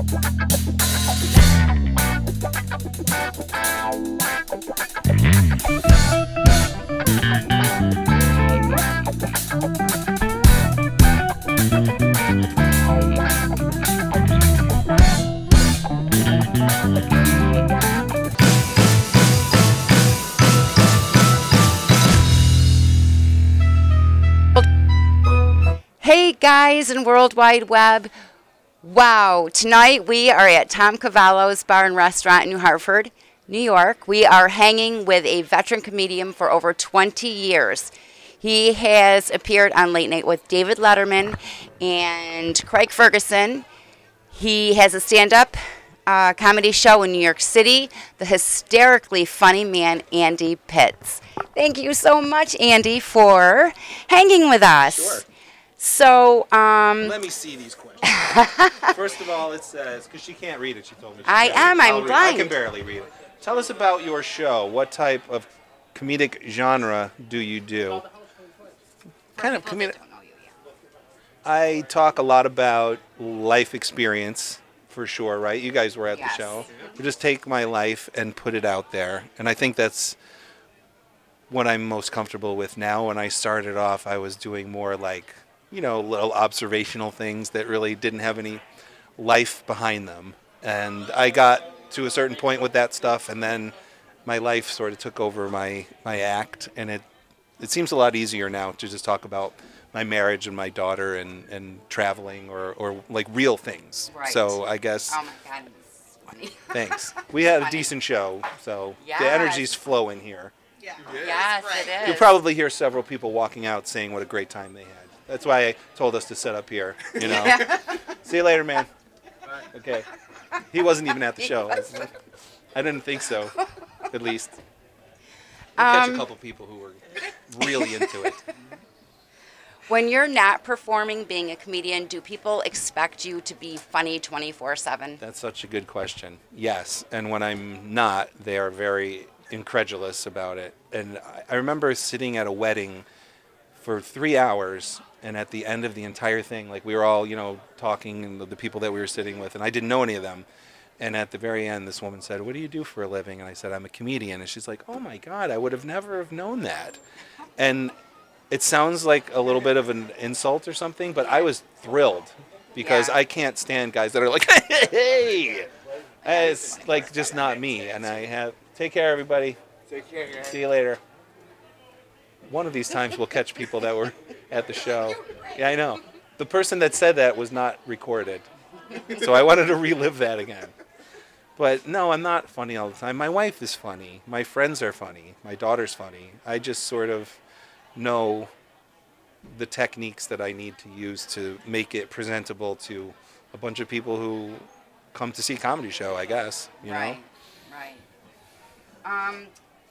Hey guys in World Wide Web. Wow, tonight we are at Tom Cavallo's Bar and Restaurant in New Hartford, New York. We are hanging with a veteran comedian for over 20 years. He has appeared on Late Night with David Letterman and Craig Ferguson. He has a stand-up comedy show in New York City, the hysterically funny man, Andy Pitz. Thank you so much, Andy, for hanging with us. Sure. So, let me see these questions. First of all, it says, because she can't read it, she told me. I'm blind. I can barely read it. Tell us about your show. What type of comedic genre do you do? Kind of comedic. I talk a lot about life experience, for sure, right? You guys were at the show. I just take my life and put it out there. And I think that's what I'm most comfortable with now. When I started off, I was doing more like, you know, little observational things that really didn't have any life behind them. And I got to a certain point with that stuff, and then my life sort of took over my act. And it seems a lot easier now to just talk about my marriage and my daughter and traveling or like real things. Right. So I guess. Oh my God, it's funny. Thanks. We had a decent show, so the energy's flowing here. Yeah. Yes, it is. You'll probably hear several people walking out saying what a great time they had. That's why I told us to set up here, you know. See you later, man. Okay. He wasn't even at the show. I didn't think so, at least. We'll catch a couple people who were really into it. When you're not performing, being a comedian, do people expect you to be funny 24/7? That's such a good question. Yes, and when I'm not, they are very incredulous about it. And I remember sitting at a wedding for 3 hours, and at the end of the entire thing, like we were all, you know, talking, and the people that we were sitting with, and I didn't know any of them. And at the very end, this woman said, "What do you do for a living?" And I said, "I'm a comedian." And she's like, "Oh my God, I would have never have known that." And it sounds like a little bit of an insult or something, but I was thrilled because I can't stand guys that are like, "Hey!" It's like just not me. And I have, take care, everybody. Take care, guys. See you later. One of these times we'll catch people that were at the show. Yeah, I know. The person that said that was not recorded. So I wanted to relive that again. But no, I'm not funny all the time. My wife is funny. My friends are funny. My daughter's funny. I just sort of know the techniques that I need to use to make it presentable to a bunch of people who come to see a comedy show, I guess. You know? Right.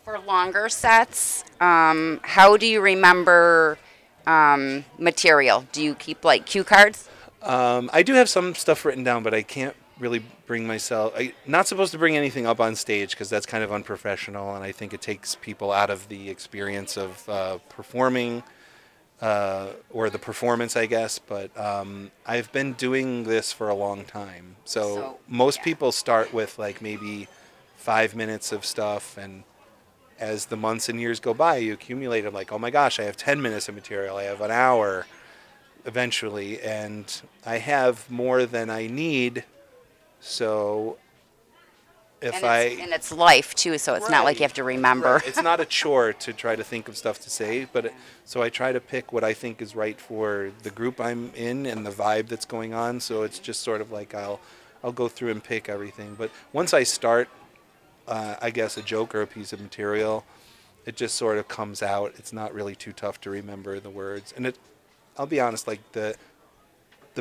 For longer sets, how do you remember material? Do you keep like cue cards? I do have some stuff written down, but I can't really bring myself. I'm not supposed to bring anything up on stage because that's kind of unprofessional, and I think it takes people out of the experience of performing or the performance, I guess. But I've been doing this for a long time, so most people start with like maybe 5 minutes of stuff, and as the months and years go by, you accumulate it like, oh my gosh, I have 10 minutes of material, I have an hour eventually, and I have more than I need. So if and it's life too, so it's not like you have to remember. Right. It's not a chore to try to think of stuff to say, but so I try to pick what I think is right for the group I'm in and the vibe that's going on. So it's just sort of like I'll go through and pick everything. But once I start, I guess, a joke or a piece of material, it just sort of comes out. It's not really too tough to remember the words. And I'll be honest, like the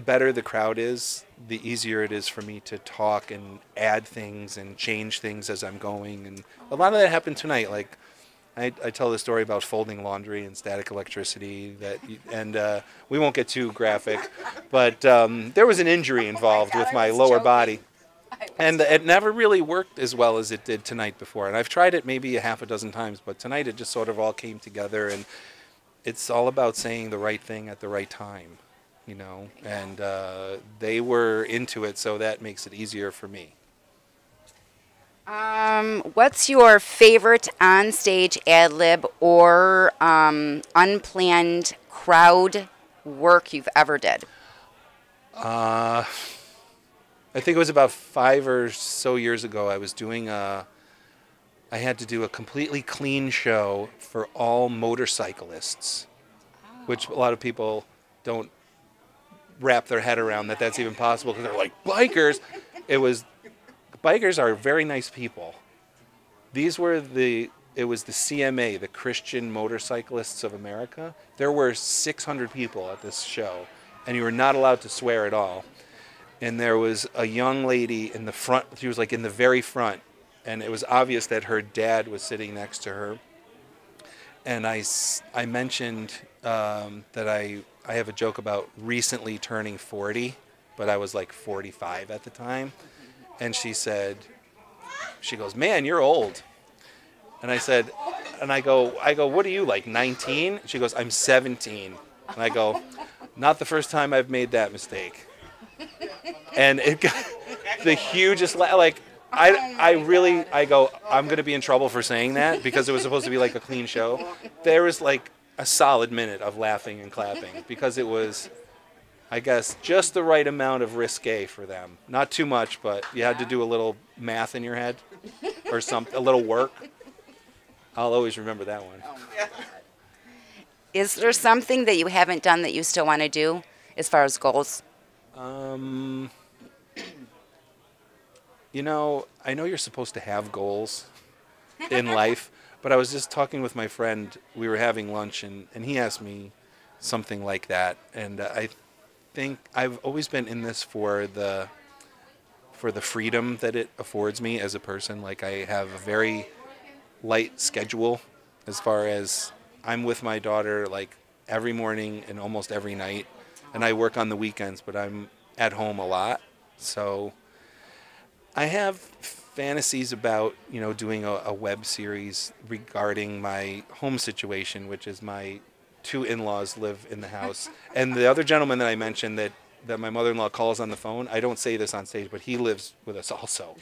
better the crowd is, the easier it is for me to talk and add things and change things as I'm going. And a lot of that happened tonight. Like I tell the story about folding laundry and static electricity, and we won't get too graphic, but there was an injury involved with my lower body. And it never really worked as well as it did tonight before. And I've tried it maybe a half a dozen times, but tonight it just sort of all came together. And it's all about saying the right thing at the right time. you know, and they were into it, so that makes it easier for me. What's your favorite on-stage ad-lib or unplanned crowd work you've ever did? I think it was about 5 or so years ago. I had to do a completely clean show for all motorcyclists, which a lot of people don't wrap their head around that's even possible because they're like, bikers. Bikers are very nice people. It was the CMA, the Christian Motorcyclists of America. There were 600 people at this show, and you were not allowed to swear at all. And there was a young lady in the front. She was like in the very front, and it was obvious that her dad was sitting next to her. And I mentioned that I have a joke about recently turning 40, but I was like 45 at the time. And she goes, man, you're old. And I go, what are you, like 19? She goes, I'm 17. And I go, not the first time I've made that mistake. And it got the hugest, like, I go, I'm going to be in trouble for saying that because it was supposed to be like a clean show. There was like a solid minute of laughing and clapping because it was, I guess, just the right amount of risque for them. Not too much, but you had to do a little math in your head or a little work. I'll always remember that one. Is there something that you haven't done that you still want to do as far as goals? You know, I know you're supposed to have goals in life, but I was just talking with my friend. We were having lunch, and he asked me something like that. And I think I've always been in this for the freedom that it affords me as a person. Like, I have a very light schedule as far as I'm with my daughter like every morning and almost every night. And I work on the weekends, but I'm at home a lot. So I have fantasies about, you know, doing a web series regarding my home situation, which is my 2 in-laws live in the house. And the other gentleman that I mentioned that my mother-in-law calls on the phone, I don't say this on stage, but he lives with us also.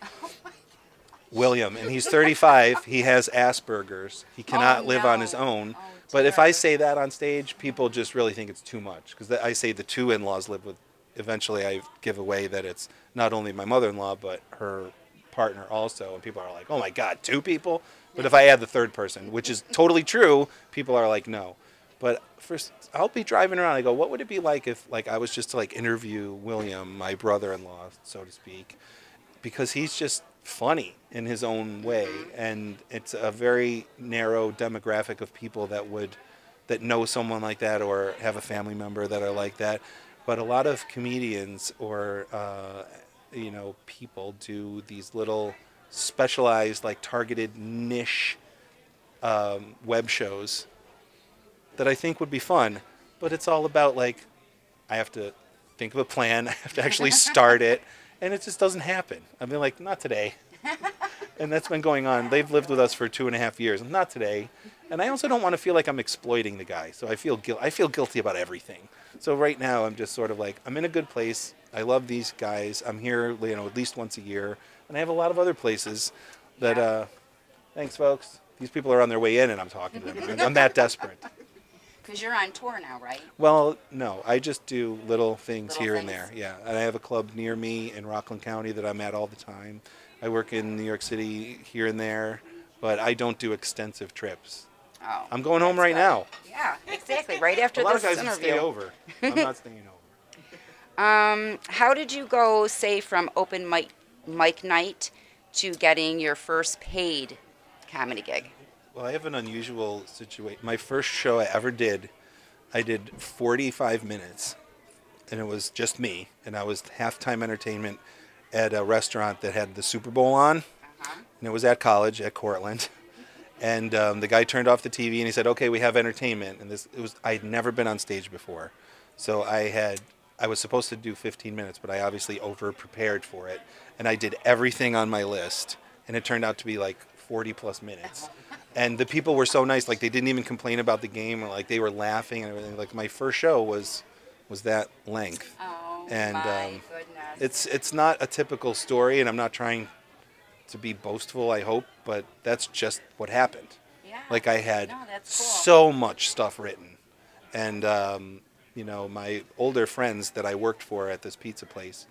William, and he's 35. He has Asperger's. He cannot live on his own. But if I say that on stage, people just really think it's too much. Because I say the 2 in-laws live with, eventually I give away that it's not only my mother-in-law, but her partner also. And people are like, oh my God, 2 people? But if I add the 3rd person, which is totally true, people are like, no. But first, I'll be driving around. I go, what would it be like if like I was just to like interview William, my brother-in-law, so to speak? Because he's just funny in his own way, and it's a very narrow demographic of people that know someone like that or have a family member that are like that. But a lot of comedians or you know, people do these little specialized, like targeted niche web shows that I think would be fun. But it's all about like, I have to think of a plan, I have to actually start it, and it just doesn't happen. I mean, like, not today. And that's been going on. They've lived with us for 2.5 years. Not today. And I also don't want to feel like I'm exploiting the guy. So I feel guilty about everything. So right now I'm just sort of like, I'm in a good place. I love these guys. I'm here, you know, at least once a year. And I have a lot of other places that, thanks folks. These people are on their way in and I'm talking to them. I'm that desperate. Because you're on tour now, right? Well, no. I just do little things here and there. Yeah. And I have a club near me in Rockland County that I'm at all the time. I work in New York City here and there, but I don't do extensive trips. Oh, I'm going home right now. Yeah, exactly. Right after this interview. A lot of guys stay over. I'm not staying over. How did you go, say, from open mic night to getting your first paid comedy gig? Well, I have an unusual situation. My first show I ever did, I did 45 minutes, and it was just me, and I was halftime entertainment at a restaurant that had the Super Bowl on, and it was at college at Cortland. And the guy turned off the TV and he said, "Okay, we have entertainment." And I'd never been on stage before, so I was supposed to do 15 minutes, but I obviously over prepared for it, and I did everything on my list, and it turned out to be like 40 plus minutes. And the people were so nice, like they didn't even complain about the game, or like they were laughing and everything. Like my first show was was that length. Oh, And my goodness. it's not a typical story, and I'm not trying to be boastful, I hope, but that's just what happened. Yeah. Like, I had No, that's cool. so much stuff written. And, you know, my older friends that I worked for at this pizza place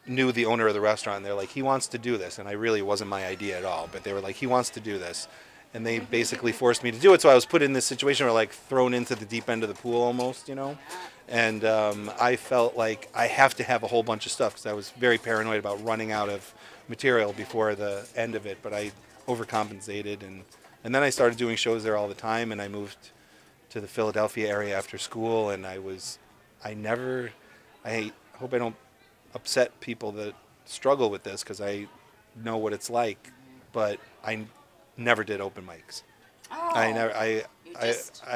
knew the owner of the restaurant. And they're like, he wants to do this. And I really wasn't my idea at all. But they were like, he wants to do this. And they basically forced me to do it. So I was put in this situation where, like, thrown into the deep end of the pool almost, you know. And I felt like I have to have a whole bunch of stuff because I was very paranoid about running out of material before the end of it. But I overcompensated. And then I started doing shows there all the time. And I moved to the Philadelphia area after school. And I hope I don't upset people that struggle with this because I know what it's like. But I never did open mics. Oh, I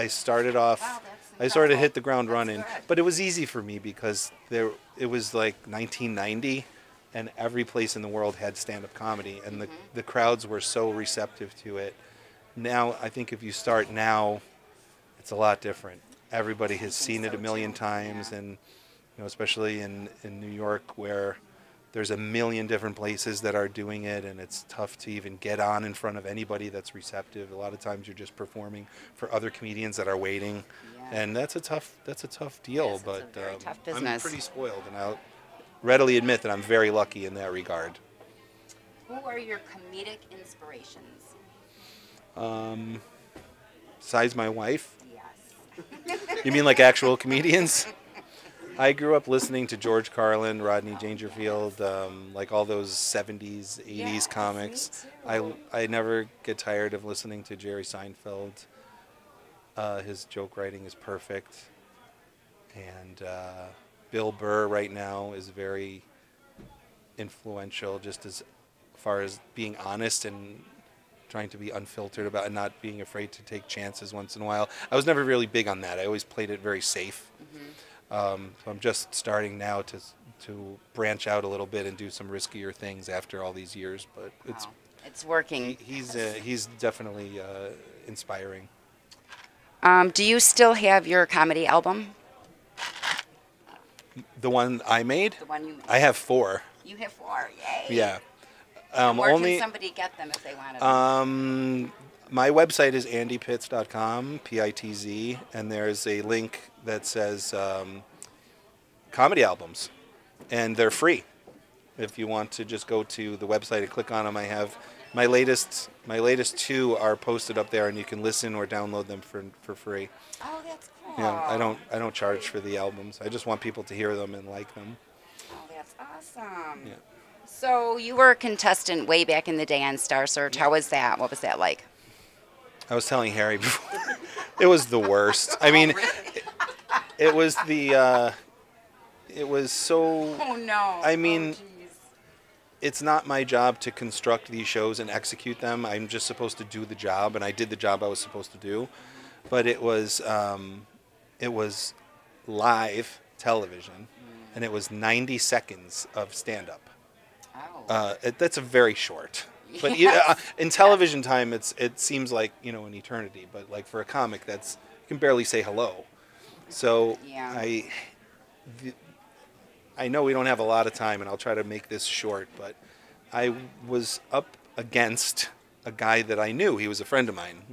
started off. Wow, I sort of hit the ground That's running, good. but it was easy for me because it was like 1990, and every place in the world had stand-up comedy, and the crowds were so receptive to it. Now I think if you start now, it's a lot different. Everybody has seen it a million times, and you know, especially in New York where there's a million different places that are doing it, and it's tough to even get on in front of anybody that's receptive. A lot of times you're just performing for other comedians that are waiting, and that's a tough deal. Yes, but it's a very tough I'm business. pretty spoiled, and I'll readily admit that I'm very lucky in that regard. Who are your comedic inspirations? Besides my wife, Yes. you mean like actual comedians? I grew up listening to George Carlin, Rodney Dangerfield, like all those 70s, 80s Yes, comics. me too. I never get tired of listening to Jerry Seinfeld. His joke writing is perfect. And Bill Burr right now is very influential just as far as being honest and trying to be unfiltered about and not being afraid to take chances once in a while. I was never really big on that. I always played it very safe. So I'm just starting now to branch out a little bit and do some riskier things after all these years. But It's working. he's definitely inspiring. Do you still have your comedy album? The one I made? The one you I have 4. You have 4. Yay. Yeah. Where Only can somebody get them if they wanted them? my website is andypitz.com, P-I-T-Z, and there's a link that says comedy albums, and they're free. If you want to just go to the website and click on them, I have my latest 2 are posted up there, and you can listen or download them for free. Oh, that's cool. Yeah, I don't charge for the albums. I just want people to hear them and like them. Oh, that's awesome. Yeah. So you were a contestant way back in the day on Star Search. How was that? What was that like? I was telling Harry before, it was the worst. I mean, it was it was so. Oh no. I mean, Oh, geez. it's not my job to construct these shows and execute them. I'm just supposed to do the job, and I did the job I was supposed to do. But it was live television, and it was 90 seconds of stand-up. Oh. That's a very short. But Yes. in television time, it seems like, you know, an eternity. But like for a comic, you can barely say hello. So Yeah. I know we don't have a lot of time, and I'll try to make this short. But I was up against a guy that I knew. He was a friend of mine,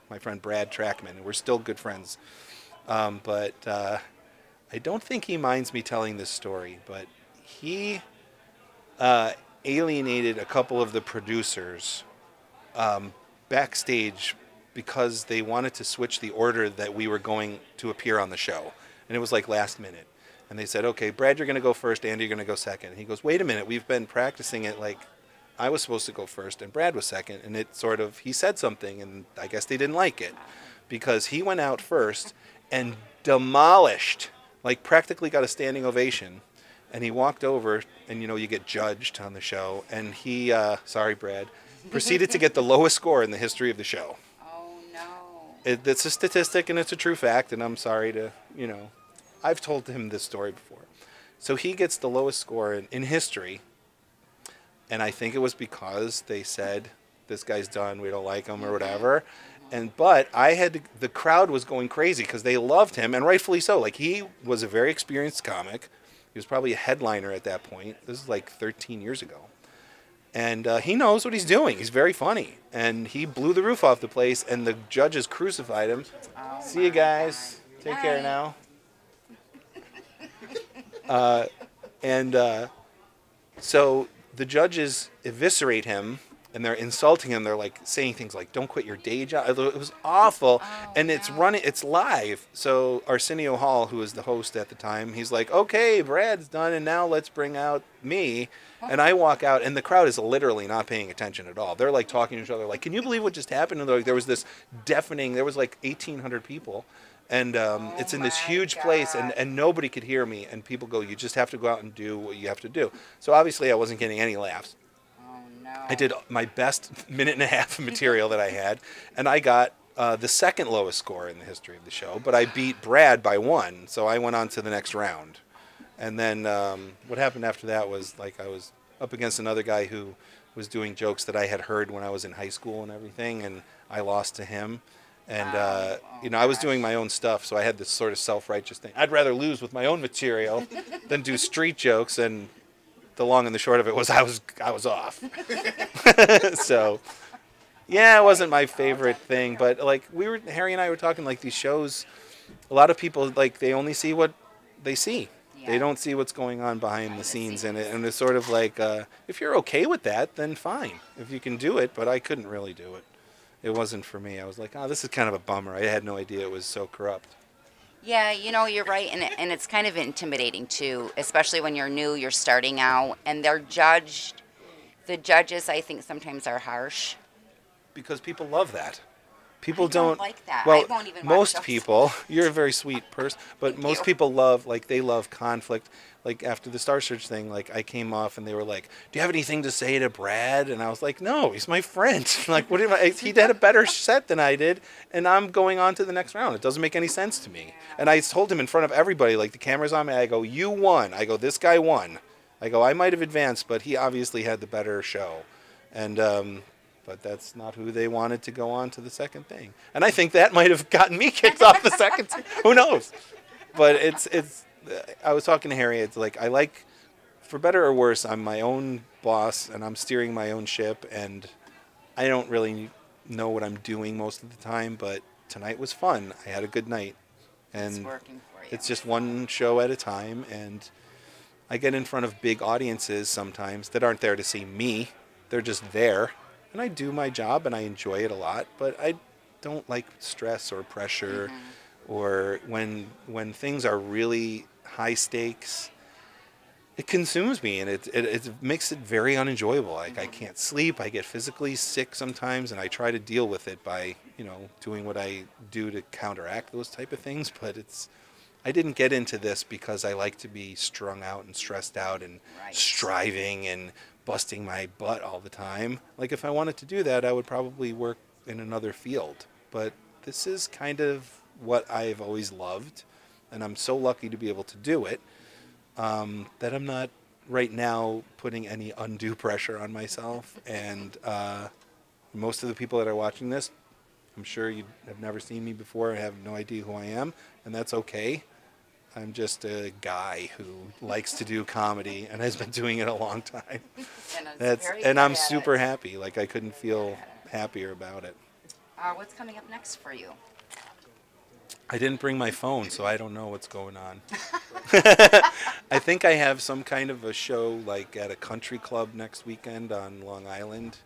my friend Brad Trackman, and we're still good friends. But I don't think he minds me telling this story. But he alienated a couple of the producers backstage because they wanted to switch the order that we were going to appear on the show. And it was like last minute. And they said, okay, Brad, you're going to go first, Andy, you're going to go second. And he goes, wait a minute, we've been practicing it like I was supposed to go first and Brad was second. And it sort of, he said something, and I guess they didn't like it because he went out first and demolished, like practically got a standing ovation. And he walked over, and, you know, you get judged on the show, and he, sorry, Brad, proceeded to get the lowest score in the history of the show. Oh no. It's a statistic, and it's a true fact, and I'm sorry to, you know, I've told him this story before. So he gets the lowest score in history, and I think it was because they said, this guy's done, we don't like him, or whatever. But the crowd was going crazy because they loved him, and rightfully so. Like, he was a very experienced comic. He was probably a headliner at that point. This is like 13 years ago. And he knows what he's doing. He's very funny. And he blew the roof off the place, and the judges crucified him. Oh, see you guys. God. Take care now. So the judges eviscerate him, and they're insulting him. They're like saying things like, "Don't quit your day job." It was awful. Oh, and it's live. So Arsenio Hall, who was the host at the time, he's like, "Okay, Brad's done, and now let's bring out me." And I walk out, and the crowd is literally not paying attention at all. They're like talking to each other, like, "Can you believe what just happened?" And there was this deafening. There was like 1,800 people. And it's in this huge place, and nobody could hear me. And people go, "You just have to go out and do what you have to do." So obviously I wasn't getting any laughs. Oh, no. I did my best minute and a half of material that I had, and I got the second lowest score in the history of the show. But I beat Brad by 1, so I went on to the next round. And then what happened after that was, like, I was up against another guy who was doing jokes that I had heard when I was in high school and everything, and I lost to him. And, I was doing my own stuff, so I had this sort of self-righteous thing. I'd rather lose with my own material than do street jokes, and the long and the short of it was I was off. So, yeah, it wasn't my favorite thing, but, like, Harry and I were talking, like, these shows, a lot of people, like, they only see what they see. Yeah. They don't see what's going on behind the scenes in it, and it's sort of like, if you're okay with that, then fine. If you can do it, but I couldn't really do it. It wasn't for me. I was like, "Oh, this is kind of a bummer." I had no idea it was so corrupt. Yeah, you're right, and it's kind of intimidating too, especially when you're new, you're starting out, and they're judged. The judges, I think, sometimes are harsh. Because people love that. People I don't like that. Well, I won't even watch most those. people, you're a very sweet person, but Thank most you. people love conflict. Like, after the Star Search thing, like, I came off and they were like, "Do you have anything to say to Brad?" And I was like, "No, he's my friend." Like, what am I? He had a better set than I did, and I'm going on to the next round. It doesn't make any sense to me. And I told him in front of everybody, like, the camera's on me, I go, "You won." I go, "This guy won." I go, "I might have advanced, but he obviously had the better show." And, but that's not who they wanted to go on to the second thing. And I think that might have gotten me kicked off the second thing. Who knows? But I was talking to Harry, it's like, for better or worse, I'm my own boss, and I'm steering my own ship, and I don't really know what I'm doing most of the time, but tonight was fun. I had a good night. And It's working for you. it's just one show at a time, and I get in front of big audiences sometimes that aren't there to see me. They're just there. And I do my job, and I enjoy it a lot, but I don't like stress or pressure, or when things are really high stakes. It consumes me, and it makes it very unenjoyable. Like, I can't sleep. I get physically sick sometimes, and I try to deal with it by, doing what I do to counteract those type of things. But I didn't get into this because I like to be strung out and stressed out and striving and busting my butt all the time. Like, if I wanted to do that, I would probably work in another field. But this is kind of what I've always loved, and I'm so lucky to be able to do it, that I'm not right now putting any undue pressure on myself. And most of the people that are watching this, I'm sure you have never seen me before and have no idea who I am, and that's okay. I'm just a guy who likes to do comedy and has been doing it a long time. And I'm super happy. Like, I couldn't feel happier about it. What's coming up next for you? I didn't bring my phone, so I don't know what's going on. I think I have some kind of a show, like, at a country club next weekend on Long Island,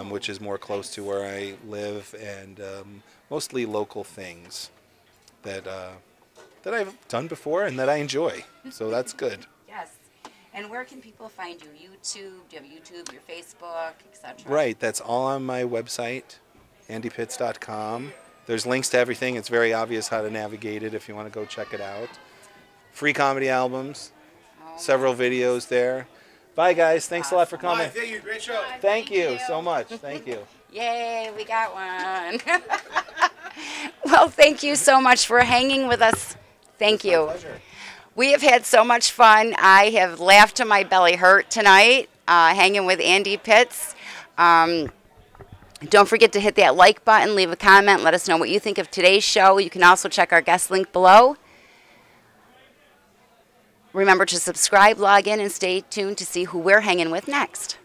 which is more close to where I live, and mostly local things that I've done before and that I enjoy. So that's good. Yes. And where can people find you? YouTube? Do you have YouTube, your Facebook, etc.? Right. That's all on my website, andypitz.com. There's links to everything. It's very obvious how to navigate it if you want to go check it out. Free comedy albums, several videos there. Bye, guys. Thanks a lot for coming. Bye. Thank you. Great show. Thank you so much. Thank you. Yay, we got one. Well, thank you so much for hanging with us. Thank you. My pleasure. We have had so much fun. I have laughed till my belly hurt tonight, hanging with Andy Pitz. Don't forget to hit that like button, leave a comment, let us know what you think of today's show. You can also check our guest link below. Remember to subscribe, log in, and stay tuned to see who we're hanging with next.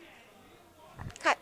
Cut.